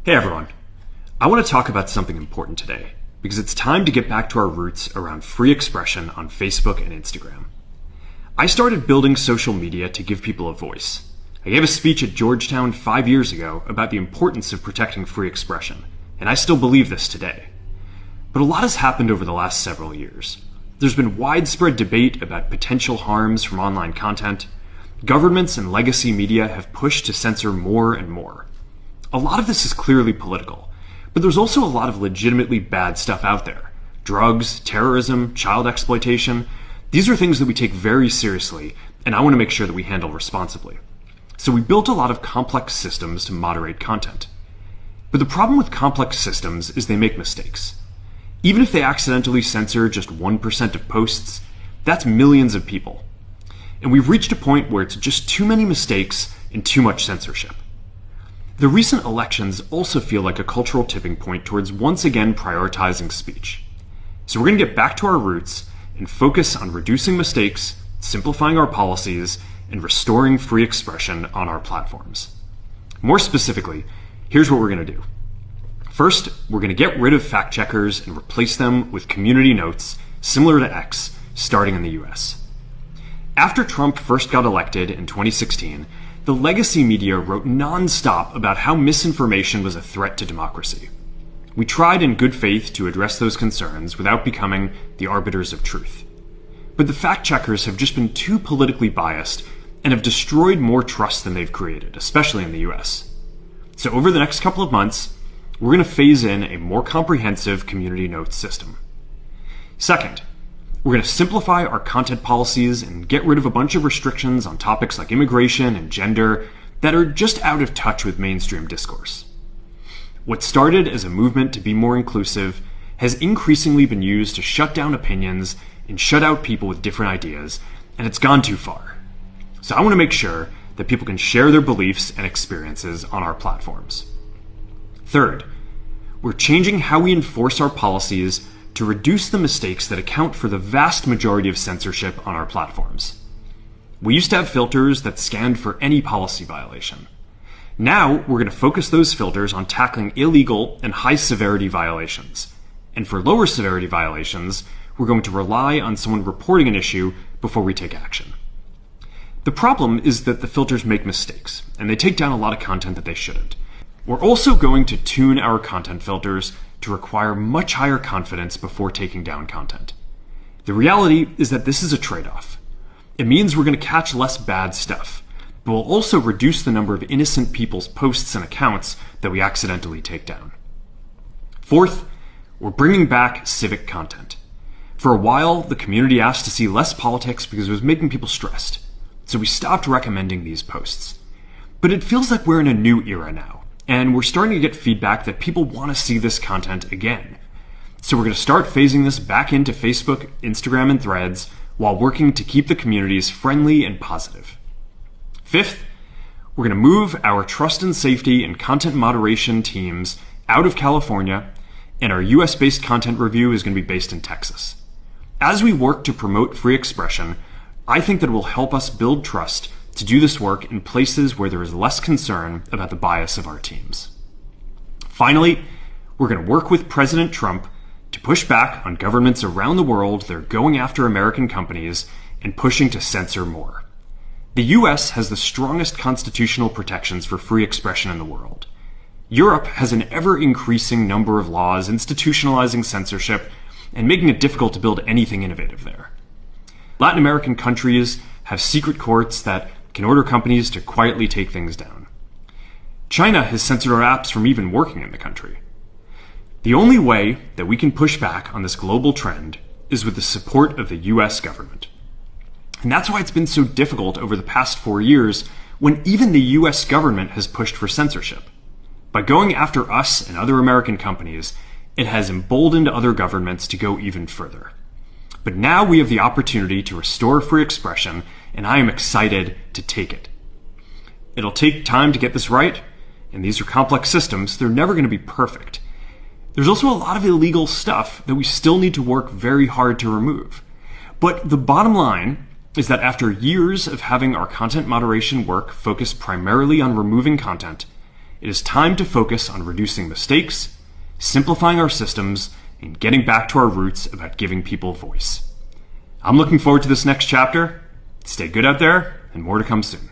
Hey everyone, I want to talk about something important today because it's time to get back to our roots around free expression on Facebook and Instagram. I started building social media to give people a voice. I gave a speech at Georgetown 5 years ago about the importance of protecting free expression, and I still believe this today. But a lot has happened over the last several years. There's been widespread debate about potential harms from online content. Governments and legacy media have pushed to censor more and more. A lot of this is clearly political, but there's also a lot of legitimately bad stuff out there. Drugs, terrorism, child exploitation. These are things that we take very seriously, and I want to make sure that we handle responsibly. So we built a lot of complex systems to moderate content. But the problem with complex systems is they make mistakes. Even if they accidentally censor just 1% of posts, that's millions of people. And we've reached a point where it's just too many mistakes and too much censorship. The recent elections also feel like a cultural tipping point towards once again prioritizing speech. So we're going to get back to our roots and focus on reducing mistakes, simplifying our policies, and restoring free expression on our platforms. More specifically, here's what we're going to do. First, we're going to get rid of fact checkers and replace them with community notes similar to X, starting in the US. After Trump first got elected in 2016, the legacy media wrote non-stop about how misinformation was a threat to democracy. We tried in good faith to address those concerns without becoming the arbiters of truth. But the fact checkers have just been too politically biased and have destroyed more trust than they've created, especially in the US. So over the next couple of months, we're going to phase in a more comprehensive community notes system. Second, we're going to simplify our content policies and get rid of a bunch of restrictions on topics like immigration and gender that are just out of touch with mainstream discourse. What started as a movement to be more inclusive has increasingly been used to shut down opinions and shut out people with different ideas, and it's gone too far. So I want to make sure that people can share their beliefs and experiences on our platforms. Third, we're changing how we enforce our policies to reduce the mistakes that account for the vast majority of censorship on our platforms. We used to have filters that scanned for any policy violation. Now, we're going to focus those filters on tackling illegal and high-severity violations. And for lower severity violations, we're going to rely on someone reporting an issue before we take action. The problem is that the filters make mistakes, and they take down a lot of content that they shouldn't. We're also going to tune our content filters to require much higher confidence before taking down content. The reality is that this is a trade-off. It means we're going to catch less bad stuff, but we'll also reduce the number of innocent people's posts and accounts that we accidentally take down. Fourth, we're bringing back civic content. For a while, the community asked to see less politics because it was making people stressed, so we stopped recommending these posts. But it feels like we're in a new era now, and we're starting to get feedback that people want to see this content again. So we're going to start phasing this back into Facebook, Instagram, and Threads while working to keep the communities friendly and positive. Fifth, we're going to move our trust and safety and content moderation teams out of California, and our US-based content review is going to be based in Texas. As we work to promote free expression, I think that it will help us build trust to do this work in places where there is less concern about the bias of our teams. Finally, we're going to work with President Trump to push back on governments around the world that are going after American companies and pushing to censor more. The US has the strongest constitutional protections for free expression in the world. Europe has an ever-increasing number of laws institutionalizing censorship and making it difficult to build anything innovative there. Latin American countries have secret courts that can order companies to quietly take things down. China has censored our apps from even working in the country. The only way that we can push back on this global trend is with the support of the US government. And that's why it's been so difficult over the past 4 years when even the US government has pushed for censorship. By going after us and other American companies, it has emboldened other governments to go even further. But now we have the opportunity to restore free expression, and I am excited to take it. It'll take time to get this right, and these are complex systems. They're never going to be perfect. There's also a lot of illegal stuff that we still need to work very hard to remove. But the bottom line is that after years of having our content moderation work focus primarily on removing content, It is time to focus on reducing mistakes, simplifying our systems, and getting back to our roots about giving people voice. I'm looking forward to this next chapter. Stay good out there, and more to come soon.